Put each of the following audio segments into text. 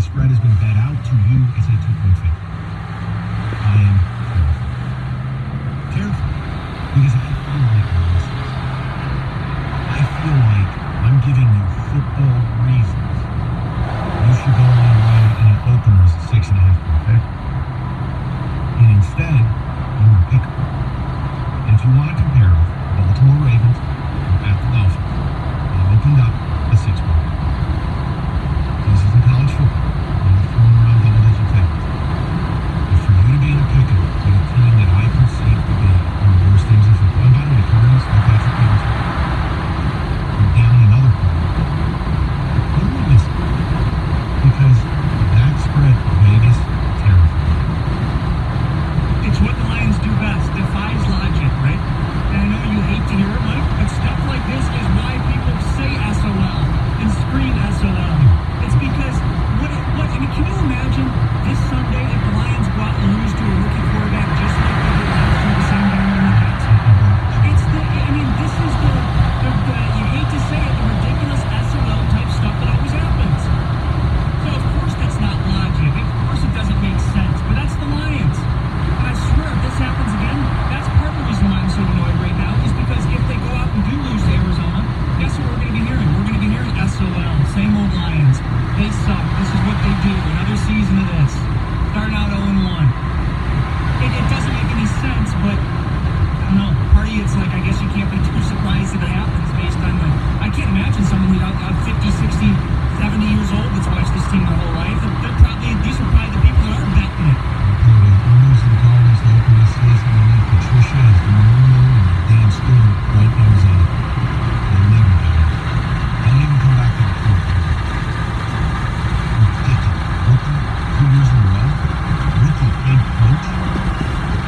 The spread has been bet out to you as a 2-point favorite. I am terrified because I feel like I'm giving you football reasons. You should go all the way in an opener as a 6.5-point favorite. And instead, you want to pick them. And if you want to compare with Baltimore Ravens at the Dolphins, they opened up a 6-point. This is in college football. You're not throwing around double-digit favorites. But for you to be in a pick 'em with a team that I perceive to be one of the worst teams in football, and by the way, the Cardinals, no Patrick Mahomes, you're down another point. What am I missing? Because that spread, Vegas, terrified. It's what the Lions do best, defies logic, right? And I know you hate to hear it, Mike, but stuff like this is why people say SOL and scream SOL. It's because, can you imagine this Sunday if the Lions go out and lose to a rookie quarterback just like they did last year, the same game in the Jets? This is the you hate to say it, the ridiculous SOL type stuff that always happens. So of course that's not logic. Of course it doesn't make sense, but that's the Lions. And I swear if this happens again, that's part of the reason why I'm so annoyed right now, is because if they go out and do lose to Arizona, guess what we're going to be hearing? We're going to be hearing SOL, same old Lions. They suck. This is what they do. Another season of this. Starting out 0-1. It doesn't make any sense, but I don't know. Part of you, it's like, I guess you can't be too surprised if it happens based on I can't imagine someone who's 50, 60, 70 years old that's watched this team their whole life. These are probably the people that are betting it. Owners of the Cardinals to open this season, I mean, Patricia has been normal and Dan Stewart right knows on it. They'll never do it. Don't even come back to the court. Rookie 2 years in a row. Rookie head coach.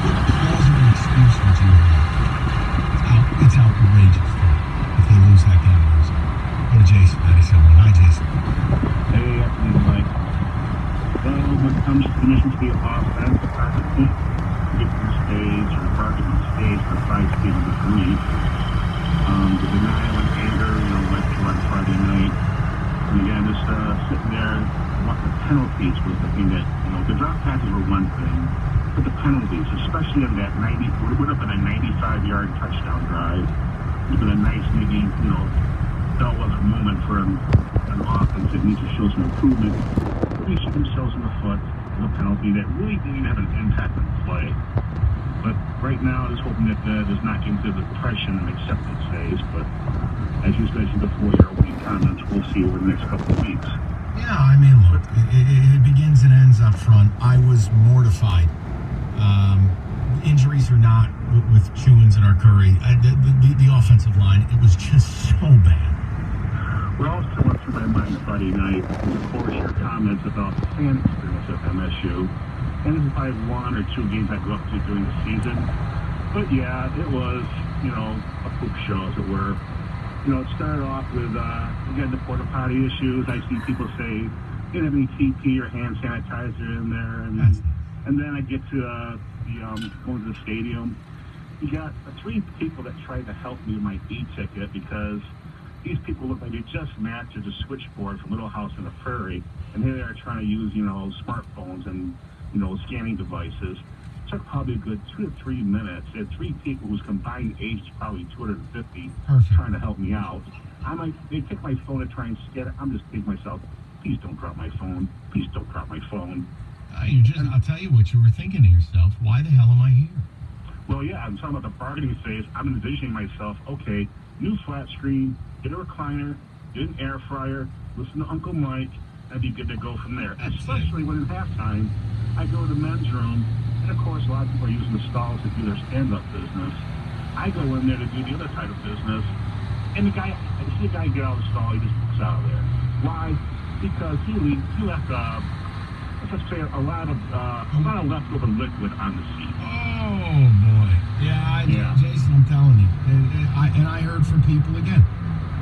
What plausible excuse would you have? It's outrageous if they lose that game. Go to Jason, 97. Hi, Jason. Hey, afternoon, Mike. Well, when it comes to finishing to the offense, practically, get to the stage, or target the stage for 5 speed of the week. The denial and anger, like Friday night. And again, just sitting there, the penalties was the thing that, the drop passes were one thing, but the penalties, especially in that it would have been a 95-yard touchdown drive. It would have been a nice, maybe, bellwether moment for an offense that needs to show some improvement. They shoot themselves in the foot with a penalty that really didn't have an impact on play. But right now, just hoping that does not get into the depression and acceptance phase. But as you mentioned before, your opening comments, we'll see over the next couple of weeks. Yeah, I mean, look, it begins and ends up front. I was mortified. Injuries or not, with Chewins and Arcuri, the offensive line, it was just so bad. Well, so went through my mind Friday night, of course, your comments about the fan experience at MSU. And this is probably 1 or 2 games I go up to during the season. But yeah, it was, a poop show, as it were. It started off with, again, the porta potty issues. I see people say, you didn't have any TP or hand sanitizer in there. And then I get to going to the stadium. You got 3 people that tried to help me with my e-ticket because these people look like they just matched the switchboard from Little House on the Prairie. And here they are trying to use, smartphones and, scanning devices. It took probably a good 2 to 3 minutes. They had 3 people whose combined age is probably 250 trying to help me out. They take my phone to try and scan it. I'm just thinking to myself, please don't drop my phone. Please don't drop my phone. I'll tell you what you were thinking to yourself. Why the hell am I here? Well, yeah, I'm talking about the bargaining phase. I'm envisioning myself, okay, new flat screen, get a recliner, get an air fryer, listen to Uncle Mike, I'd be good to go from there. Especially when in halftime, I go to the men's room, and of course, a lot of people are using the stalls to do their stand-up business. I go in there to do the other type of business, and I see a guy get out of the stall, he just walks out of there. Why? Because he left, let's say, a lot of leftover liquid on the seat. Oh boy, yeah. Jason, I'm telling you, and I heard from people again.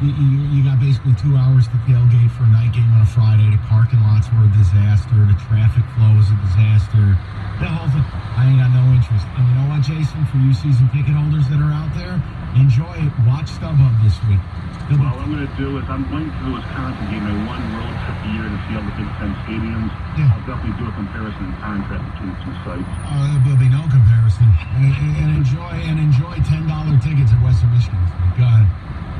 You got basically 2 hours to tailgate for a night game on a Friday. The parking lots were a disaster. The traffic flow was a disaster. The whole thing. I ain't got no interest. And you know what, Jason? For you season ticket holders that are out there, Enjoy it. Watch StubHub this week. Well, what I'm going to do is I'm going to the Wisconsin game, my one road trip a year to see all the Big Ten stadiums. Yeah. I'll definitely do a comparison and contrast between the two sites. There'll be no comparison. And enjoy $10 tickets at Western Michigan this week. Go ahead.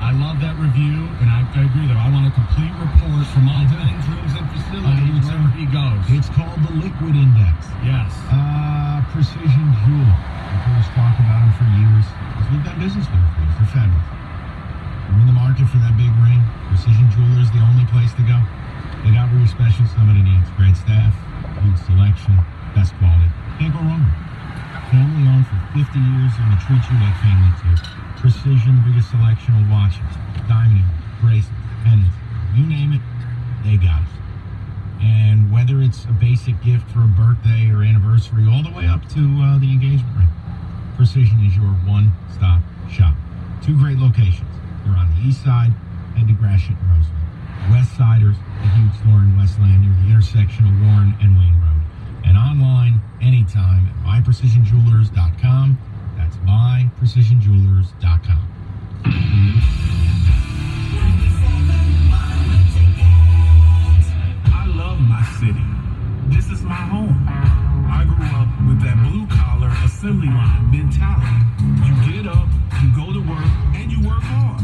I love that review, and I agree though. I want a complete report from all dining rooms and facilities wherever he goes. It's called the Liquid Index. Yes. Precision Jewel. We've heard us talk about them for years. Because we've done business with them for years. They're fabulous. We're in the market for that big ring. Precision Jeweler is the only place to go. They got what your special somebody needs. Great staff, good selection, best quality. Can't go wrong. Family owned for 50 years and they treat you like family too. Precision, the biggest selection of watches, diamond bracelets, pendants, you name it, they got it. And whether it's a basic gift for a birthday or anniversary, all the way up to the engagement ring, Precision is your one-stop shop. Two great locations. They're on the east side, head to Gratiot and Roseland. West Siders, a huge store in Westland near the intersection of Warren and Wayne Road. And online, anytime at myprecisionjewelers.com. That's myprecisionjewelers.com. I love my city. This is my home. I grew up with that blue-collar assembly line mentality. You get up, you go to work, and you work hard.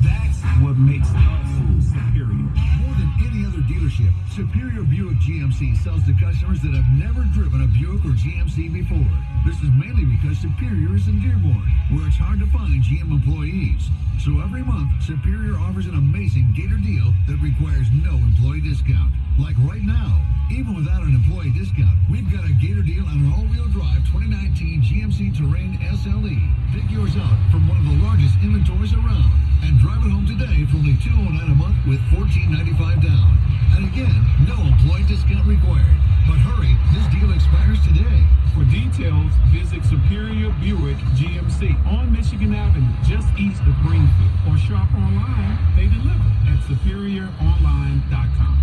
That's what makes us superior. More than any other dealership, Superior Buick GMC sells to customers that have never driven a Buick or GMC before. This is mainly because Superior is in Dearborn, where it's hard to find GM employees. So every month, Superior offers an amazing Gator deal that requires no employee discount. Like right now, even without an employee discount, we've got a Gator deal on an all-wheel drive 2019 GMC Terrain SLE. Pick yours out from one of the largest inventories around and drive it home today for only $209 a month with $1,495 down. And again, no employee discount required. But hurry, this deal expires today. For details, visit Superior Buick GMC on Michigan Avenue, just east of Greenfield, or shop online. They deliver at superioronline.com.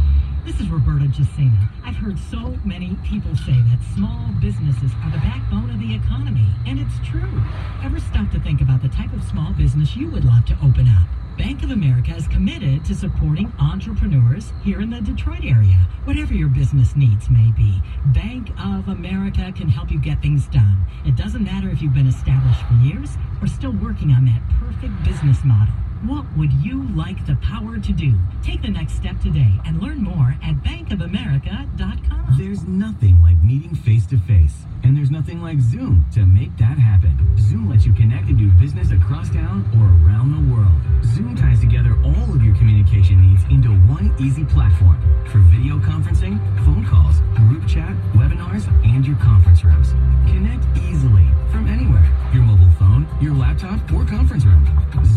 This is Roberta Jacina. I've heard so many people say that small businesses are the backbone of the economy, and it's true. Ever stop to think about the type of small business you would love to open up? Bank of America is committed to supporting entrepreneurs here in the Detroit area. Whatever your business needs may be, Bank of America can help you get things done. It doesn't matter if you've been established for years or still working on that perfect business model. What would you like the power to do? Take the next step today and learn more at bankofamerica.com. There's nothing like meeting face-to-face, and there's nothing like Zoom to make that happen. Zoom lets you connect and do business across town or around the world. Zoom ties together all of your communication needs into one easy platform for video conferencing, phone calls, group chat, webinars, and your conference rooms. Connect easily from anywhere, your mobile phone, your laptop, or conference room.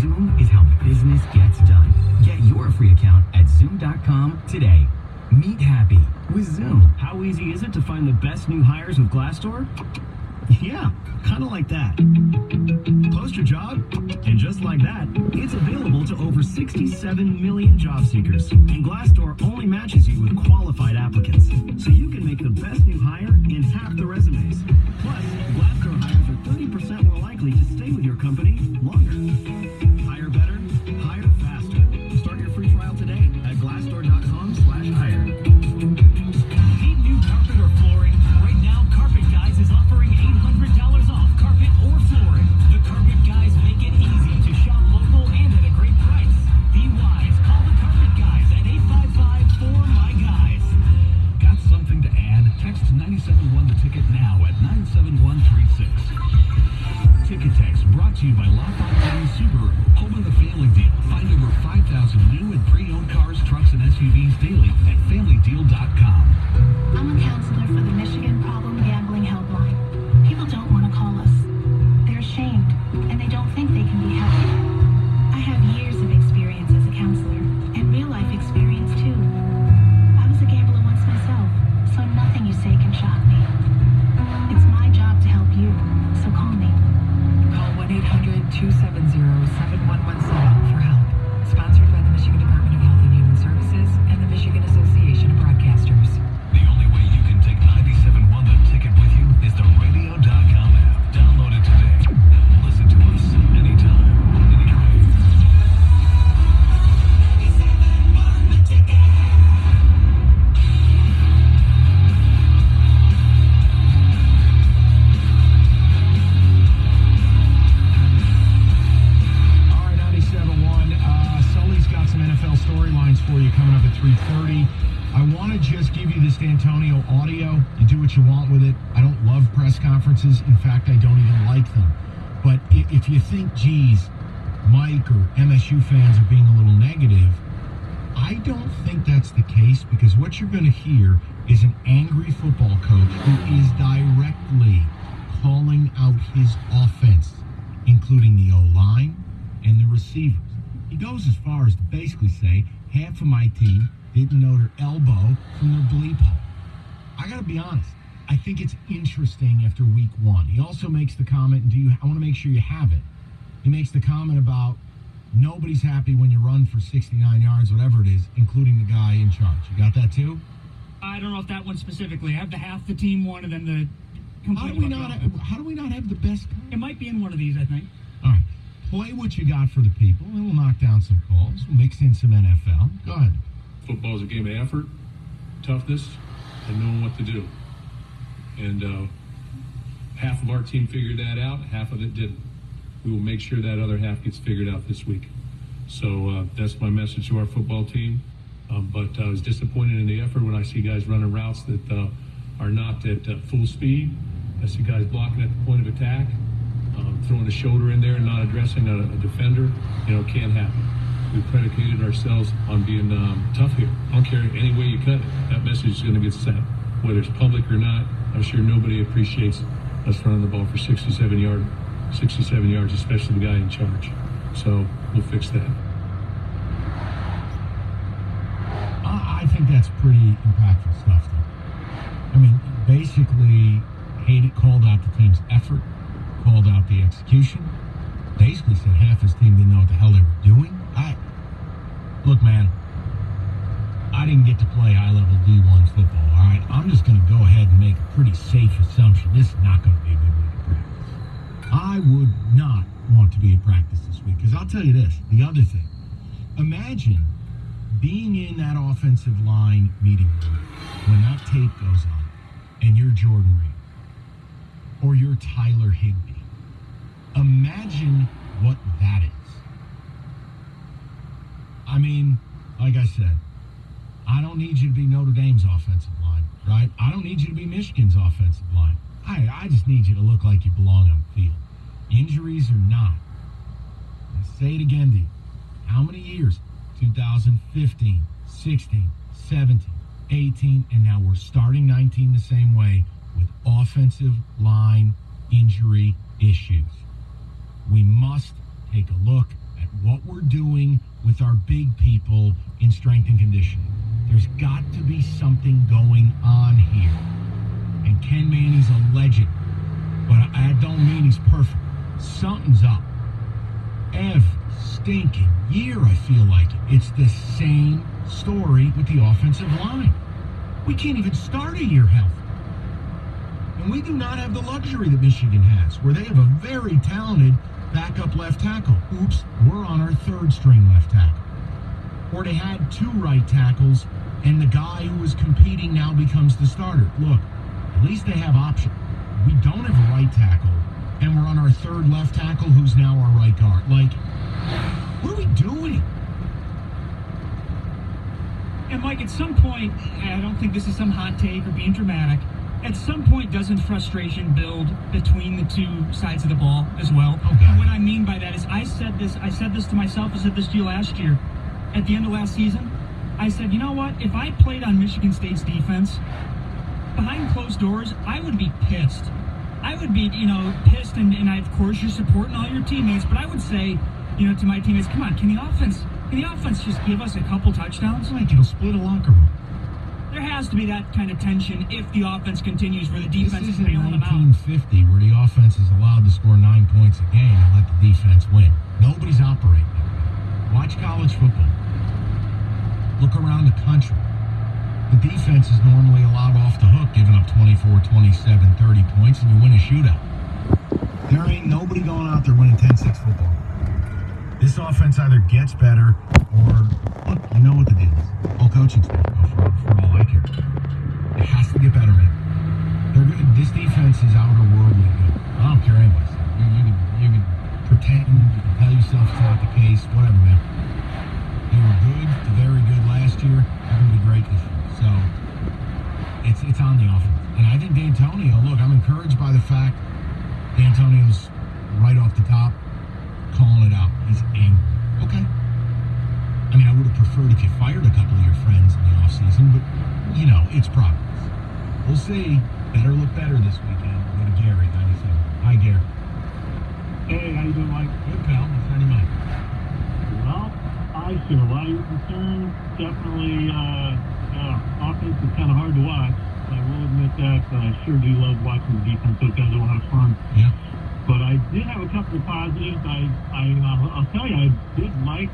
Zoom is how business gets done. Get your free account at Zoom.com today. Meet happy with Zoom. How easy is it to find the best new hires with Glassdoor? Yeah, kind of like that. Post your job, and just like that, it's available to over 67 million job seekers. And Glassdoor only matches you with qualified applicants, so you can make the best new hire in half the resumes. Plus, Glassdoor hires are 30% more likely to stay with your company longer. Hire better, hire faster. Start your free trial today at glassdoor.com/hire. Need new carpet or flooring? Right now, Carpet Guys is offering $800 off carpet or flooring. The Carpet Guys make it easy to shop local and at a great price. Be wise. Call the Carpet Guys at 855-4MY-GUYS. Got something to add? Text 971 the ticket now at 97136. Ticket text brought to you by Lafayette County Subaru. Home of the family deal. Find over 5,000 new and pre-owned cars, trucks, and SUVs daily at FamilyDeal.com. I'm a counselor for the Michigan Problem Gambling Helpline. People don't want to call us. They're ashamed, and they don't think they can be helped. I have years of experience as a counselor, and real-life experience, too. I was a gambler once myself, so nothing you say can shock me. It's my job to help you, so call me. Call 1-800-270-7117 for help. Sponsored by the Michigan Department of Health and Human Services and the Michigan Association of Broadcasters. want to just give you this D'Antonio audio. You do what you want with it. I don't love press conferences. In fact, I don't even like them. But if you think, geez, Mike or MSU fans are being a little negative, I don't think that's the case, because what you're going to hear is an angry football coach who is directly calling out his offense, including the O-line and the receivers. He goes as far as to basically say, half of my team didn't know their elbow from their bleep hole. I got to be honest. I think it's interesting after week one. He also makes the comment, and I want to make sure you have it. He makes the comment about nobody's happy when you run for 69 yards, whatever it is, including the guy in charge. You got that too? I don't know if that one specifically. I have the half the team one and then the How do we not have the best guy? It might be in one of these, I think. All right. Play what you got for the people, and we'll knock down some calls. We'll mix in some NFL. Go ahead. Football is a game of effort, toughness, and knowing what to do. And half of our team figured that out, half of it didn't. We will make sure that other half gets figured out this week. So that's my message to our football team. But I was disappointed in the effort when I see guys running routes that are not at full speed. I see guys blocking at the point of attack, throwing a shoulder in there and not addressing a defender. It can't happen. We predicated ourselves on being tough here. I don't care any way you cut it. That message is going to get sent, whether it's public or not. I'm sure nobody appreciates us running the ball for 67 yards, especially the guy in charge. So we'll fix that. I think that's pretty impactful stuff, though. I mean, basically, called out the team's effort, called out the execution, basically said half his team didn't know what the hell they were doing. Look, man, I didn't get to play high-level D1 football, all right? I'm just going to go ahead and make a pretty safe assumption. This is not going to be a good week of practice. I would not want to be at practice this week, because I'll tell you this, the other thing. Imagine being in that offensive line meeting room when that tape goes on, and you're Jordan Reed, or you're Tyler Higbee. Imagine what that is. I mean, like I said, I don't need you to be Notre Dame's offensive line, right? I don't need you to be Michigan's offensive line. I just need you to look like you belong on the field. Injuries or not. I say it again to you. How many years? 2015, 16, 17, 18, and now we're starting 19 the same way with offensive line injury issues. We must take a look at what we're doing with our big people in strength and conditioning. There's got to be something going on here. And Ken Manny's a legend, but I don't mean he's perfect. Something's up. Every stinking year, I feel like it's the same story with the offensive line. We can't even start a year healthy. And we do not have the luxury that Michigan has, where they have a very talented backup left tackle. Oops, we're on our third string left tackle. Or they had two right tackles, and the guy who was competing now becomes the starter. Look, at least they have options. We don't have a right tackle, and we're on our third left tackle, who's now our right guard. Like, what are we doing? And Mike, at some point, I don't think this is some hot take or being dramatic, at some point, doesn't frustration build between the two sides of the ball as well? Okay. And what I mean by that is I said this to myself, I said this to you last year. At the end of last season, I said, you know what? If I played on Michigan State's defense, behind closed doors, I would be pissed. I would be, pissed, and I, of course, you're supporting all your teammates, but I would say, to my teammates, come on, can the offense just give us a couple touchdowns? Like, it'll split a locker room. There has to be that kind of tension if the offense continues where the defense is This isn't bailing them out. 1950 where the offense is allowed to score 9 points a game and let the defense win. Nobody's operating that way. Watch college football. Look around the country. The defense is normally allowed off the hook, giving up 24, 27, 30 points, and you win a shootout. There ain't nobody going out there winning 10-6 football. This offense either gets better or, look, you know what the deal is. All coaching staff go for all I care. It has to get better, man. They're good. This defense is outer-worldly good. I don't care anybody says. You can pretend, you can tell yourself it's not the case, whatever, man. They were good to very good last year. They're going to be great issue. So it's on the offense. And I think D'Antonio, look, I'm encouraged by the fact D'Antonio's right off the top calling it out. He's angry. Okay. I mean, I would have preferred if you fired a couple of your friends in the offseason, but, you know, it's progress. We'll see. Better look better this weekend. We'll go to Gary, 97. Hi, Gary. Hey, how you doing, Mike? Good, pal. What's on your mind? Well, I share a lot of your concerns. Definitely, offense is kind of hard to watch. I will admit that, but I sure do love watching the defense. Those guys are a lot of fun. Yeah. But I did have a couple of positives. I'll tell you, I did like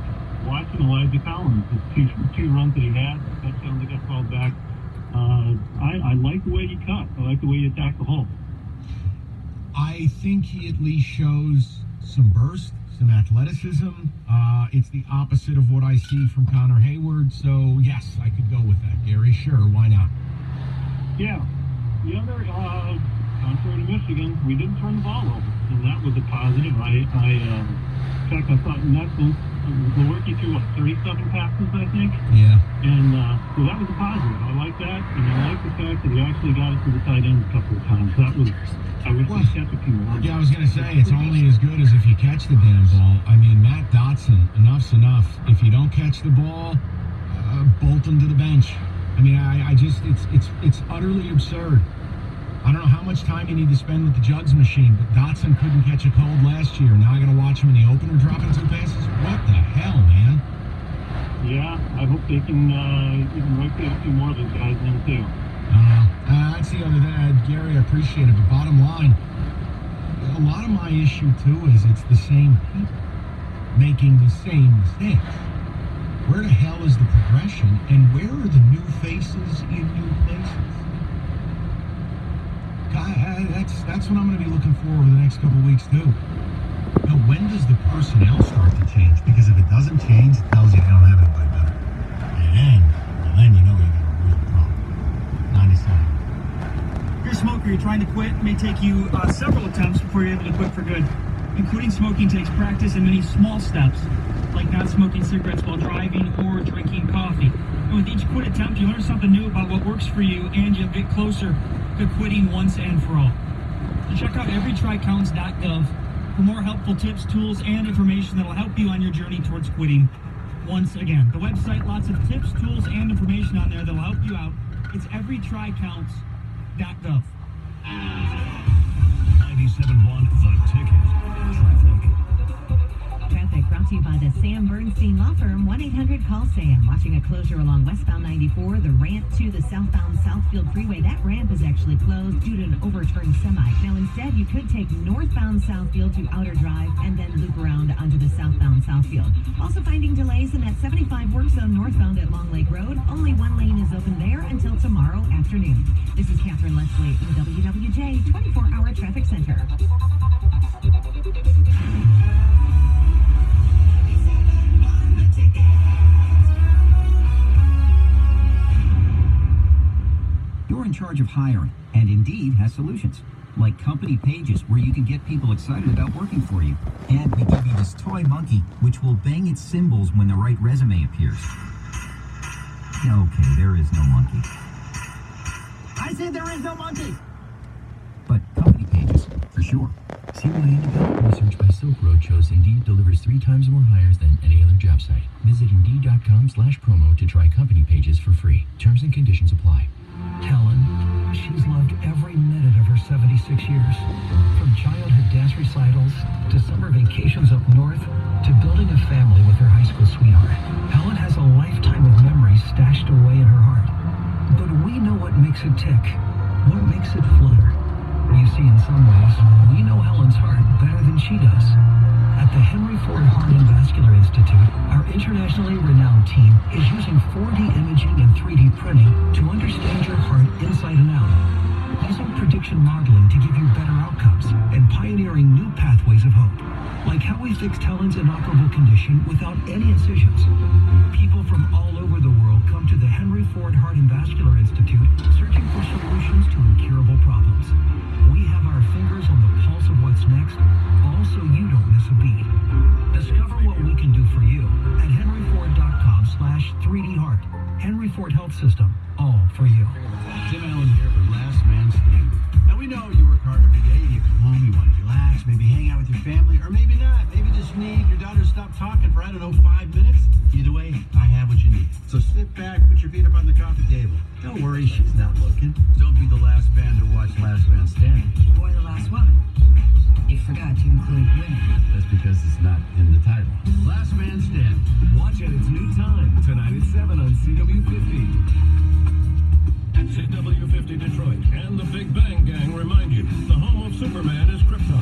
watching Elijah Collins. The two runs that he had, touchdowns that got called back. I like the way he cut. I like the way he attacked the hole. I think he at least shows some burst, some athleticism. It's the opposite of what I see from Connor Hayward. So, yes, I could go with that, Gary. Sure, why not? Yeah. The other, contrary to Michigan, we didn't turn the ball over, and that was a positive. In fact, I thought in essence, Lewerke threw, 37 passes, I think? Yeah. And so that was a positive. I like that, and I like the fact that he actually got it to the tight end a couple of times. That was, I wish he'd catch a few more. Yeah, I was going to say, it's only as good as if you catch the damn ball. I mean, Matt Dotson, enough's enough. If you don't catch the ball, bolt him to the bench. I mean, I just, it's utterly absurd. I don't know how much time you need to spend with the jugs machine, but Dotson couldn't catch a cold last year. Now I got to watch him in the opener dropping 2 passes? What the hell, man? Yeah, I hope they can rotate a few more of those guys in too. That's the other thing. Gary, I appreciate it, but bottom line, a lot of my issue too is it's the same people making the same mistakes. Where the hell is the progression, and where are the new faces in new places? That's what I'm going to be looking for over the next couple of weeks too. Now, when does the personnel start to change? Because if it doesn't change, it tells you they don't have anybody better. And then you know you got a real problem. 97. If you're a smoker, you're trying to quit, it may take you several attempts before you're able to quit for good. Including smoking takes practice and many small steps, like not smoking cigarettes while driving or drinking coffee. And with each quit attempt, you learn something new about what works for you, and you'll get closer to quitting once and for all. So check out everytrycounts.gov for more helpful tips, tools, and information that will help you on your journey towards quitting. Once again, the website, lots of tips, tools, and information on there that will help you out. It's everytrycounts.gov. 97.1 The Ticket. Traffic brought to you by the Sam Bernstein Law Firm. 1-800-CALL-SAM. Watching a closure along westbound 94, the ramp to the southbound Southfield Freeway. That ramp is actually closed due to an overturned semi. Now, instead, you could take northbound Southfield to Outer Drive and then loop around onto the southbound Southfield. Also finding delays in that 75 work zone northbound at Long Lake Road. Only one lane is open there until tomorrow afternoon. This is Catherine Leslie in the WWJ 24-Hour Traffic Center. You're in charge of hiring, and Indeed has solutions, like company pages where you can get people excited about working for you. And we give you this toy monkey, which will bang its cymbals when the right resume appears. Okay, there is no monkey. I said there is no monkey! But company pages, for sure. See why independent research by Silk Road shows Indeed delivers 3 times more hires than any other job site. Visit Indeed.com/promo to try company pages for free. Terms and conditions apply. Helen, she's loved every minute of her 76 years. From childhood dance recitals, to summer vacations up north, to building a family with her high school sweetheart. Helen has a lifetime of memories stashed away in her heart. But we know what makes it tick, what makes it flutter. You see, in some ways, we know Helen's heart better than she does. At the Henry Ford Heart and Vascular Institute, our internationally renowned team is using 4D imaging and 3D printing to understand your heart inside and out, using prediction modeling to give you better outcomes, and pioneering new pathways of hope, like how we fixed Helen's inoperable condition without any incisions. People from all over the world come to the Henry Ford Heart and Vascular Institute searching for solutions to incurable problems. We have our fingers on the pulse of what's next, all so you don't miss a beat. Discover what we can do for you at henryford.com/3dheart. Henry Ford Health System, all for you. Tim Allen here for Last Man Standing. Now we know you work hard every day, you come home, you want to relax, maybe hang out with your family, or maybe not. Maybe just need your daughter to stop talking for, 5 minutes. Either way, I have what you need. So sit back, put your feet up on the coffee table. Don't worry, she's not looking. Don't be the last man to watch Last Man Standing. Or the last woman. You forgot to include women. That's because it's not in the title. Last Man Standing. Watch at its new time, tonight at 7 on CW50. CW50 Detroit and the Big Bang Gang remind you, the home of Superman is Krypton. The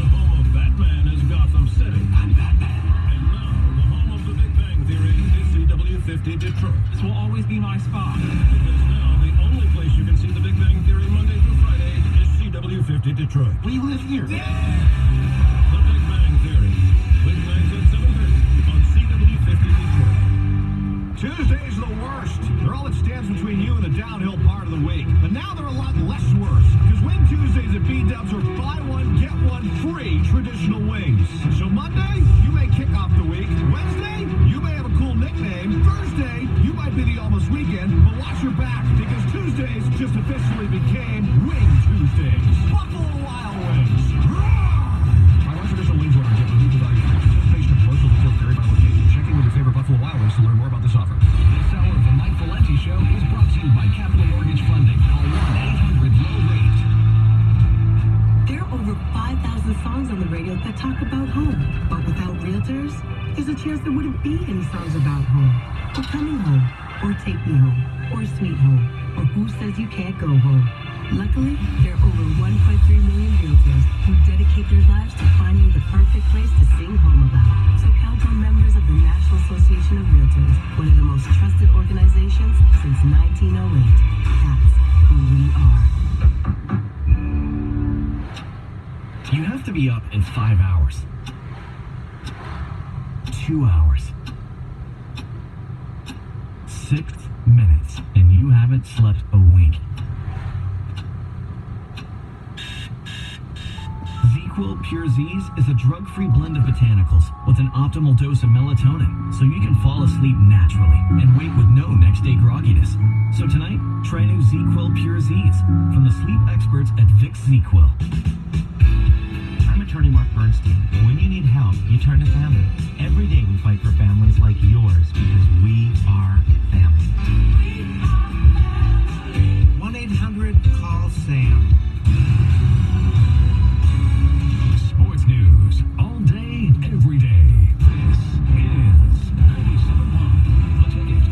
home of Batman is Gotham City. I'm Batman. And now, the home of the Big Bang Theory is CW50 Detroit. This will always be my spot. Because now, the only place you can see the Big Bang Theory Monday through Friday is CW50 Detroit. We live here. The Big Bang Theory. Weeknights at 7:30 on CW50 Detroit. Tuesdays are the worst. They're all that stands between you and the downhill part of the week. But now they're a lot less worse. Because Wing Tuesdays at B-Dubs are buy one, get one free traditional wings. So Monday, you may kick off the week. Wednesday, you may have a cool nickname. Thursday, you might be the almost weekend. But watch your back, because Tuesdays just officially became Wing Tuesdays. Buffalo Wild Wings. Buy one traditional wings order and get reduced value. Participation of promotional details vary by location. Check in with your favorite Buffalo Wild Wings to learn more about this offer. This hour of the Mike Valenti Show is brought to you by Capital Mortgage Funding. Call 1-800-LOW-RATE. There are over 5,000 songs on the radio that talk about home. But without realtors, there's a chance there wouldn't be any songs about home. Or coming home. Or take me home. Or sweet home. Or who says you can't go home. Luckily, there are over 1.3 million realtors who dedicate their lives to finding the perfect place to sing home about. So count on members of the National Association of Realtors, one of the most trusted organizations since 1908. That's who we are. You have to be up in 5 hours. 2 hours. 6 minutes, and you haven't slept a wink. ZQuil Pure Z's is a drug-free blend of botanicals with an optimal dose of melatonin, so you can fall asleep naturally and wake with no next-day grogginess. So tonight, try new ZQuil Pure Z's from the sleep experts at Vicks ZQuil. I'm attorney Mark Bernstein. When you need help, you turn to family. Every day we fight for families like yours because we are family. 1-800-CALL-SAM. Sports news all day, every day. This is 97.1 The Ticket.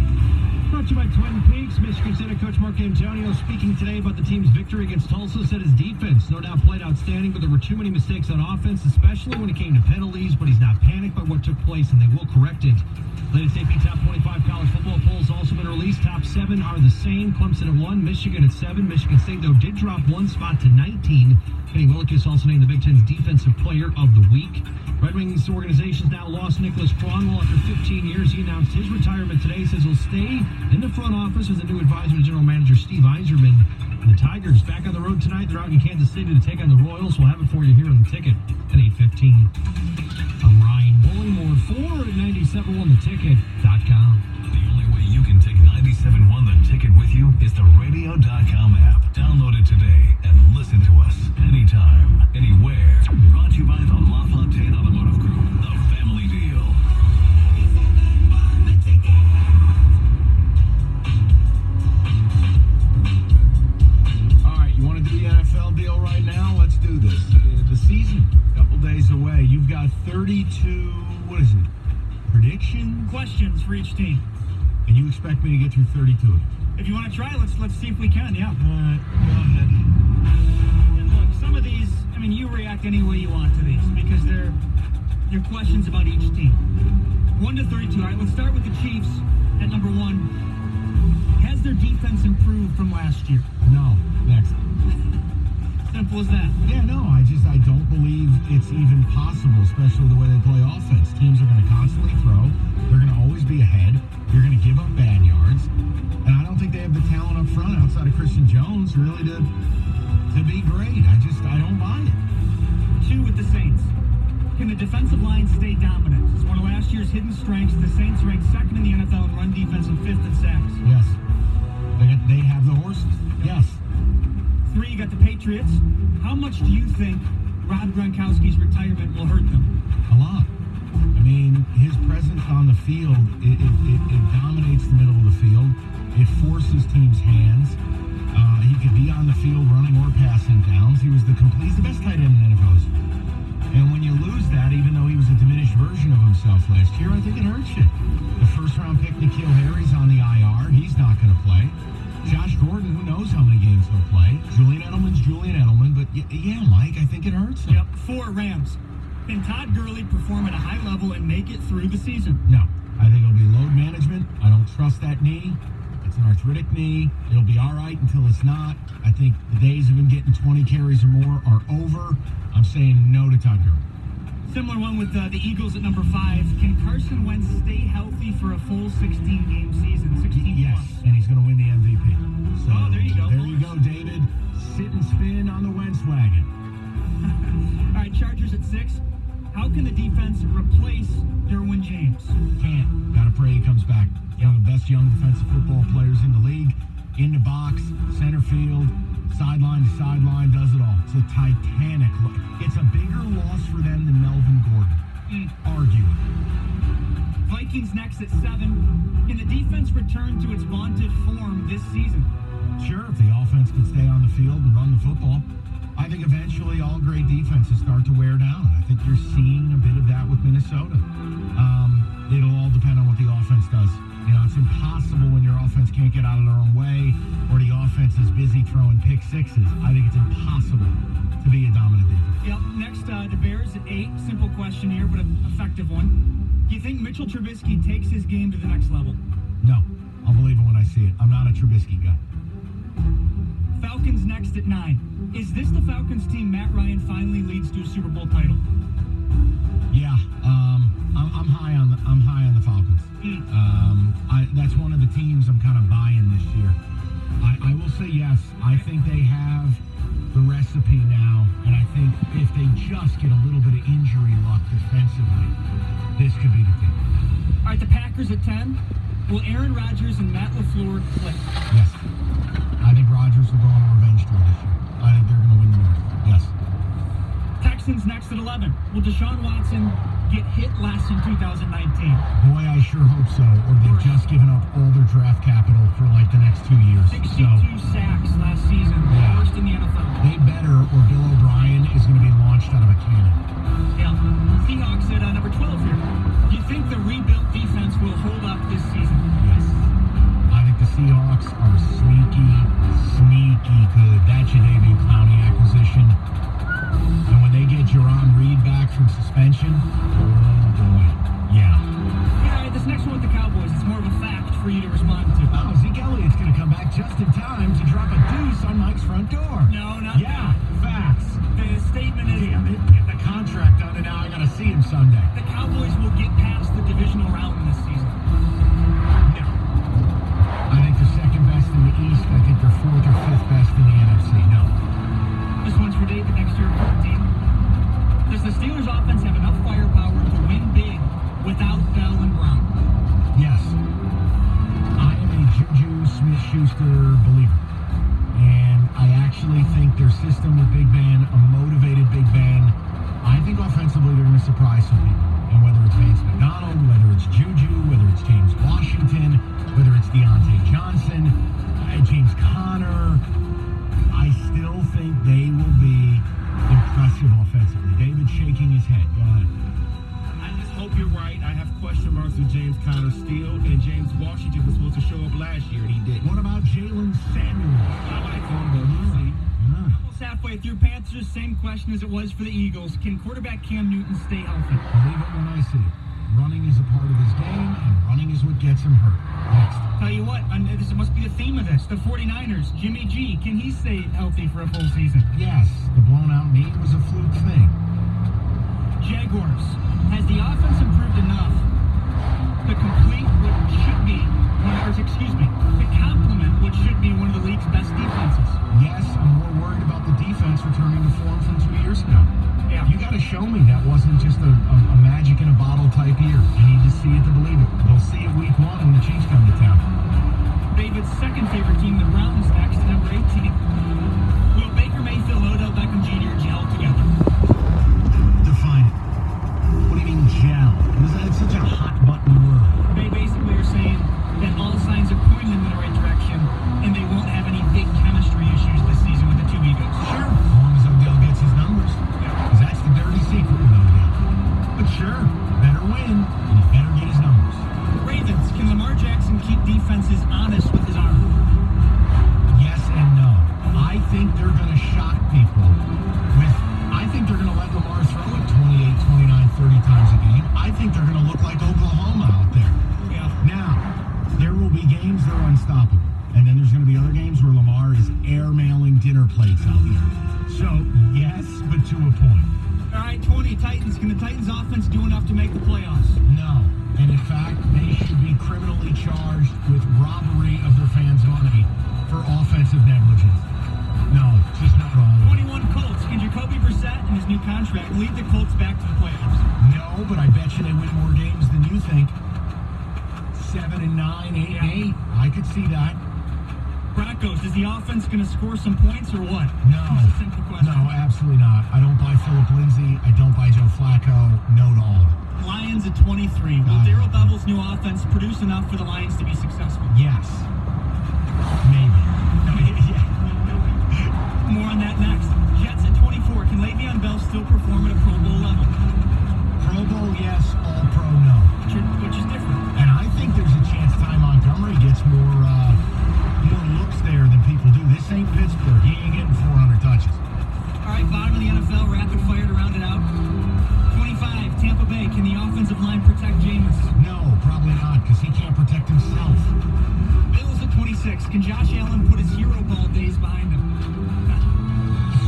Brought to you by Twin Peaks. Michigan State head coach Mark Antonio speaking today about the team's victory against Tulsa said his defense no doubt played outstanding, but there were too many mistakes on offense, especially when it came to penalties, but he's not panicked by what took place and they will correct it. Latest AP Top 25 college football polls also been released. Top 7 are the same. Clemson at 1, Michigan at 7. Michigan State, though, did drop 1 spot to 19. Kenny Willekes also named the Big Ten's Defensive Player of the Week. Red Wings organization's now lost Nicholas Cronwell after 15 years. He announced his retirement today. Says he'll stay in the front office as a new advisor to General Manager Steve Yzerman. And the Tigers back on the road tonight. They're out in Kansas City to take on the Royals. We'll have it for you here on The Ticket at 8:15. I'm Ryan Bullingmore for 971theticket.com. The only way you can take 97.1 The Ticket with you is the radio.com app. Download it today and listen to us anytime, anywhere. Brought to you by the LaFontaine Automotive Group, the family deal. All right, you want to do the NFL deal right now? Let's do this. The season, a couple days away. You've got 32, what is it, prediction? Questions for each team. And you expect me to get through 32? If you want to try, let's see if we can, yeah. All right, go ahead. And look, some of these, I mean, you react any way you want to these because they're questions about each team. 1 to 32. All right, let's start with the Chiefs at number 1. Has their defense improved from last year? No. Next. Simple as that. Yeah, no, I don't believe it's even possible, especially the way they play offense. Teams are going to constantly throw. They're going to always be ahead. You're going to give up bad yards. And I don't think they have the talent up front outside of Christian Jones really to be great. I don't buy it. 2 with the Saints. Can the defensive line stay dominant? It's one of last year's hidden strengths. The Saints ranked second in the NFL in run defense and fifth in sacks. Yes. They have the horses. Yes. 3, you got the Patriots. How much do you think Rob Gronkowski's retirement will hurt them? A lot. I mean, his presence on the field, it dominates the middle of the field. It forces teams' hands. He could be on the field running or passing downs. He's the best tight end in NFL history. And when you lose that, even though he was a diminished version of himself last year, I think it hurts you. The first-round pick, N'Keal Harry's on the IR. He's not going to play. Josh Gordon, who knows how many games he'll play. Julian Edelman's Julian Edelman. But yeah, Mike, I think it hurts him. Yep, 4, Rams. Can Todd Gurley perform at a high level and make it through the season? No. I think it'll be load management. I don't trust that knee. It's an arthritic knee. It'll be all right until it's not. I think the days of him getting 20 carries or more are over. I'm saying no to Todd Gurley. Similar one with the Eagles at number 5. Can Carson Wentz stay healthy for a full 16-game season? 16 Yes, plus. and he's going to win the MVP. So there you go. There you go, David. Sit and spin on the Wentz wagon. All right, Chargers at 6. How can the defense replace Derwin James? Can't. Gotta pray he comes back. One of the best young defensive football players in the league. In the box, center field, sideline to sideline, does it all. It's a titanic look. It's a bigger loss for them than Melvin Gordon. Arguably. Vikings next at 7. Can the defense return to its vaunted form this season? Sure, if the offense can stay on the field and run the football. I think eventually all great defenses start to wear down. I think you're seeing a bit of that with Minnesota. It'll all depend on what the offense does. You know, it's impossible when your offense can't get out of their own way or the offense is busy throwing pick sixes. I think it's impossible to be a dominant defense. Yep. Next, the Bears at 8. Simple question here, but an effective one. Do you think Mitchell Trubisky takes his game to the next level? No. I'll believe it when I see it. I'm not a Trubisky guy. Falcons next at 9. Is this the Falcons team Matt Ryan finally leads to a Super Bowl title? Yeah. I'm high on the Falcons. That's one of the teams I'm kind of buying this year. I will say yes. I think they have the recipe now, and I think if they just get a little bit of injury luck defensively, this could be the team. All right, the Packers at 10. Will Aaron Rodgers and Matt LaFleur click? Yes. I think Rodgers will go on a revenge tour this year. I think they're going to win the North. Yes. Texans next at 11. Will Deshaun Watson get hit last in 2019? Boy, I sure hope so. Or they've just given up all their draft capital for like the next 2 years. 62 sacks last season. Yeah. Worst in the NFL. They better, or Bill O'Brien is going to be launched out of a cannon. Yeah. Seahawks at number 12 here. Do you think the rebuilt defense will hold up this season? Yes. I think the Seahawks are sneaky good. That Jadeveon Clowney acquisition. And when they get Jerron Reed back from suspension, oh boy. Yeah. Yeah, this next one with the Cowboys, it's more of a fact for you to respond to. Oh, Zeke Elliott's going to come back just in time to drop a deuce on Mike's front door. No, not Yeah, facts. The statement is... Damn it, get the contract done and now I got to see him Sunday. The Cowboys will get past the divisional round this season. No. I think they're second best in the East. I think they're fourth or fifth best in the NFC. No. This one's for David next year. Team. Does the Steelers offense have enough firepower to win big without Bell and Brown? Yes. I am a Juju Smith-Schuster believer. And I actually think their system with Big Ben, a motivated Big Ben, I think offensively they're going to surprise some people. And whether it's Vance McDonald, whether it's Juju, whether it's James Washington, whether it's Deontay Johnson, James Conner, I still think they will be impressive offensively. David's shaking his head. Go ahead. I just hope you're right. I have question marks with James Conner still, and James Washington was supposed to show up last year, and he didn't. What about Jalen Samuels? I like him, but we'll see. Almost halfway through Panthers, same question as it was for the Eagles. Can quarterback Cam Newton stay healthy? Believe it when I see it. Running is a part of his game, and running is what gets him hurt. Next. Tell you what, this must be the theme of this. The 49ers, Jimmy G, can he stay healthy for a full season? Yes, the blown-out knee was a fluke thing. Jaguars, has the offense improved enough to complete what should be, to complement what should be one of the league's best defenses? Yes, I'm more worried about the defense returning to form from 2 years ago. Yeah. You got to show me that wasn't just a magic in a bottle type year. I need to see it to believe it. They'll see it week 1 when the Chiefs come to town. David's second favorite team, the Browns, next, number 18. Will Baker Mayfield and Odell Beckham Jr. gel together? Define it. What do you mean gel? It's such a hot button word. They basically are saying that all signs are pointing in the right direction, and they won't have any big chemistry issues this season with the two egos. Sure, as long as Odell gets his numbers. Because that's the dirty secret with Odell. But sure, better win, and he better get his numbers. Ravens, can Lamar Jackson keep defenses honest with his arm? Yes and no. I think they're going to shock people I think they're going to let Lamar throw it 28, 29, 30 times a game. I think they're going to look like Oklahoma out there. Yeah. Now, there will be games that are unstoppable. And then there's going to be other games where Lamar is air-mailing dinner plates out there. So, yes, but to a point. All right, 20, Titans. Can the Titans offense do enough to make the playoffs? No. And in fact, they should be criminally charged with robbery of their fans' money for offensive negligence. No, just not all. 21 Colts. Can Jacoby Brissett and his new contract lead the Colts back to the playoffs? No, but I bet you they win more games than you think. 7-9, 8-8. I could see that. Broncos, is the offense going to score some points or what? No. It's a simple question. No, absolutely not. I don't buy Philip Lindsay. I don't buy Joe Flacco. No to all of it. Lions at 23. Will Darrell Bevell's new offense produce enough for the Lions to be successful? Yes. Maybe. No, yeah. More on that next. Jets at 24. Can Le'Veon Bell still perform at a Pro Bowl level? Pro Bowl, yes. All Pro, no. Which is different. And I think there's a chance Ty Montgomery gets more looks there than people do. This ain't Pittsburgh. He ain't getting 400 touches. All right, bottom of the NFL, rapid fire to round it out. 25, Tampa Bay. Can the offensive line protect Jameis? No, probably not, because he can't protect himself. Bills at 26. Can Josh Allen put his hero ball days behind him?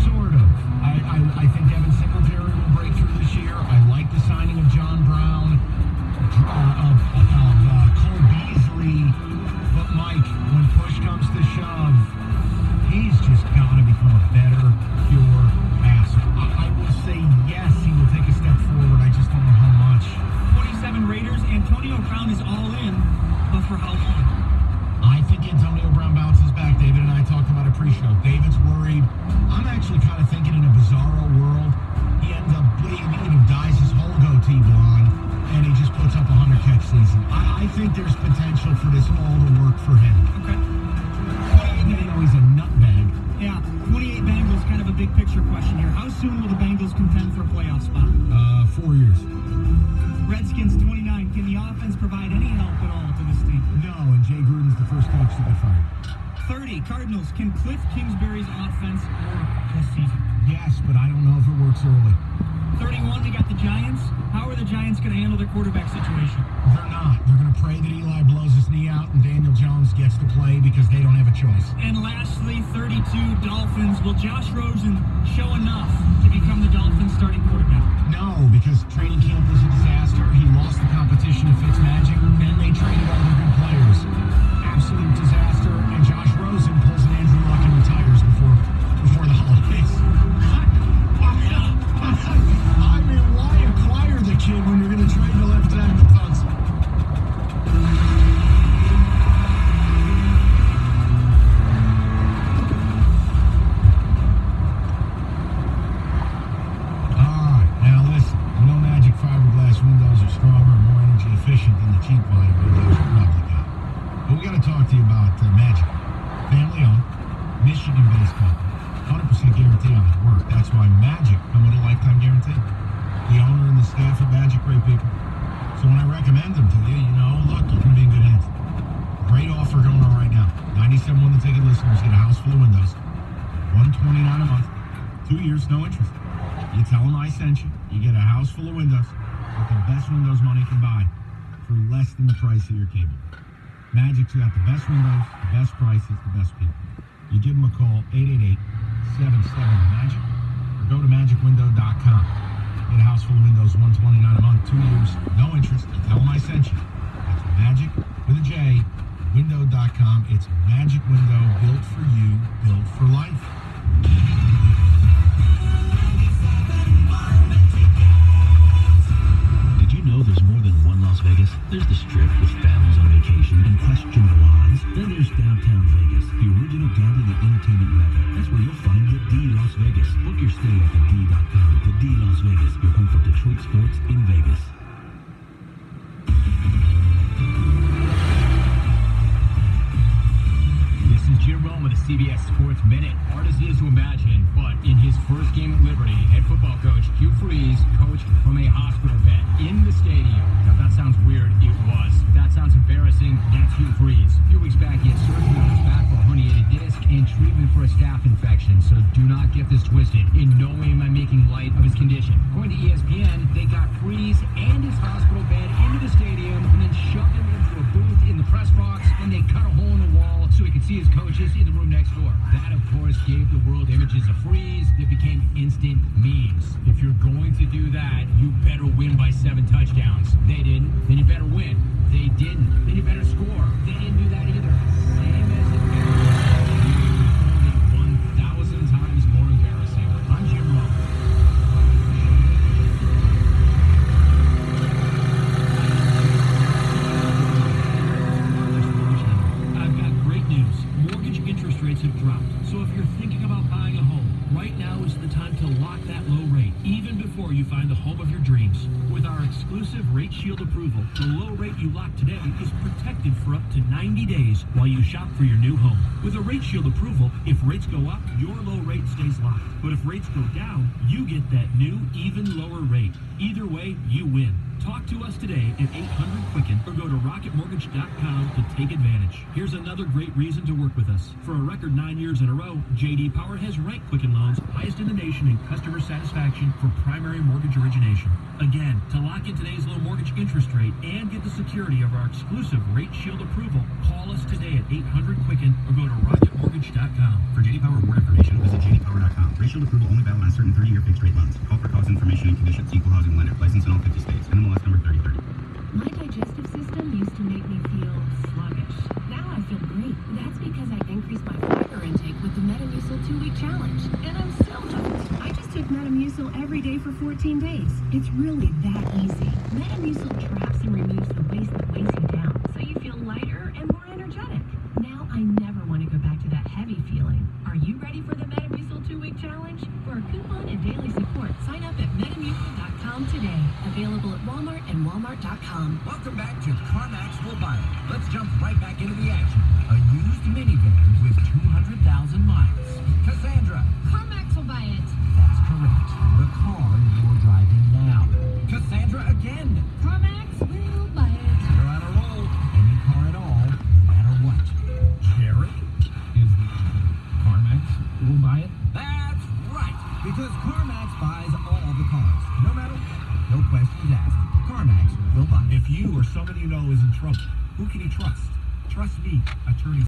Sort of. I think Devin Singletary will break through this year. I like the signing of John Brown, of Cole Beasley. But Mike, when push comes to shove, he's just got to become a better, pure passer. I will say yes, he will take a step forward. I just don't know how much. 27 Raiders. Antonio Brown is all in, but for how long? I think Antonio Brown bounces back. David and I talked about it pre-show. David's worried. I'm actually kind of thinking in a bizarro world, he ends up dyes his whole goatee blonde, and he just puts up a 100-catch season. I think there's potential for this all to work for him. Okay. Even though he's a nutbag. Yeah, 28 Bengals, kind of a big picture question here. How soon will the Bengals contend for a playoff spot? 4 years. Redskins, 29. Can the offense provide any help at all to this team? No, and Jay Gruden's the first coach to get fired. 30, Cardinals. Can Cliff Kingsbury's offense work this season? Yes, but I don't know if it works early. 31, we got the Giants. How are the Giants going to handle their quarterback situation? They're not. They're going to pray that Eli blows his knee out and Daniel Jones gets to play because they don't have a choice. And lastly, 32, Dolphins. Will Josh Rosen show enough to become the Dolphins starting quarterback? No, because training camp was a disaster. He lost the competition to Fitzmagic, then they traded all their good players. Absolute disaster, and Josh Rosen pulls an Andrew Luck and retires before the holidays. I mean, why acquire the kid when you're going to trade the left tackle? Windows are stronger and more energy efficient than the cheap line windows you probably got. But we got to talk to you about Magic. Family owned, Michigan-based company. 100% guarantee on their work. That's why Magic come with a lifetime guarantee. The owner and the staff at Magic, great people. So when I recommend them to you, look, you're going to be in good hands. Great offer going on right now. 97 One The Ticket listeners get a house full of windows. $129 a month. 2 years, no interest. You tell them I sent you. You get a house full of windows. The best windows money can buy for less than the price of your cable. Magic's got the best windows, the best prices, the best people. You give them a call, 888-77-MAGIC, or go to magicwindow.com. Get a house full of windows, $129 a month, 2 years, no interest. You tell them I sent you. That's Magic with a J, window.com. It's Magic Window, built for you, built for life. Las Vegas. There's the Strip with families on vacation and questionable odds. Then there's downtown Vegas, the original gambling and entertainment mecca. That's where you'll find the D Las Vegas. Book your stay at thed.com. The D Las Vegas, your home for Detroit sports in Vegas. This is Jim Rome with the CBS Sports Minute. Hard as it is to imagine, but in his first game at Liberty, head football coach Hugh Freeze coached from a hospital bed in the stadium. Now, if that sounds weird, it was. If that sounds embarrassing, that's Hugh Freeze. A few weeks back, he had surgery on his back for a herniated disc and treatment for a staph infection, so do not get this twisted. In no way am I making light of his condition. According to ESPN, they got Freeze and his hospital bed into the stadium and then shoved him into a booth in the press box, and they cut a hole in the wall so he could see his coaches in the room next door. That, of course, gave the world images of Freeze that became instant memes. If you're going to do that, you better win by 7 touchdowns. They didn't, then you better win. They didn't, then you better score. They didn't do that either. Same as it only 1,000 times more embarrassing. I'm Jim Rome. I've got great news. Mortgage interest rates have dropped. So if you're thinking about buying a home, right now is the time to lock that low rate, even before you find the home of your dreams. With our exclusive Rate Shield approval, the low rate you lock today is protected for up to 90 days while you shop for your new home. With a Rate Shield approval, if rates go up, your low rate stays locked. But if rates go down, you get that new, even lower rate. Either way, you win. Talk to us today at 800-QUICKEN or go to rocketmortgage.com to take advantage. Here's another great reason to work with us. For a record 9 years in a row, J.D. Power has ranked Quicken Loans highest in the nation in customer satisfaction for primary mortgage origination. Again, to lock in today's low mortgage interest rate and get the security of our exclusive Rate Shield approval, call us today at 800-QUICKEN or go to rocketmortgage.com. For J.D. Power award information, visit jdpower.com. Rate Shield approval only valid on certain 30-year fixed rate loans. Call for cost information and conditions. Equal housing lender. License in all 50 states. NMLS number 3030. My digestive system used to make me feel sluggish. Now I feel great. That's because I increased my fiber intake with the Metamucil 2-week challenge. And I'm still hooked. I just took Metamucil every day for 14 days. It's really that easy. Metamucil traps and removes the waste that weighs you down, so you feel lighter and more energetic. Now I never want to go back to that heavy feeling. Are you ready for the Metamucil 2-week challenge? For a coupon and daily support, sign up at Metamucil.com today. Available at Walmart and Walmart.com. Welcome back to CarMax Will Buy It. Let's jump right back into the action. A used minivan with 200,000 miles. Cassandra. CarMax will buy it. That's correct. The car you're driving now. Cassandra again. CarMax will buy it. You're on a roll. Any car at all, no matter what. Jerry? Is CarMax will buy it? That's right. Because CarMax buys all the cars. No matter what. No questions asked. CarMax will buy it. If you or someone you know is in trouble, who can you trust? Trust me, attorney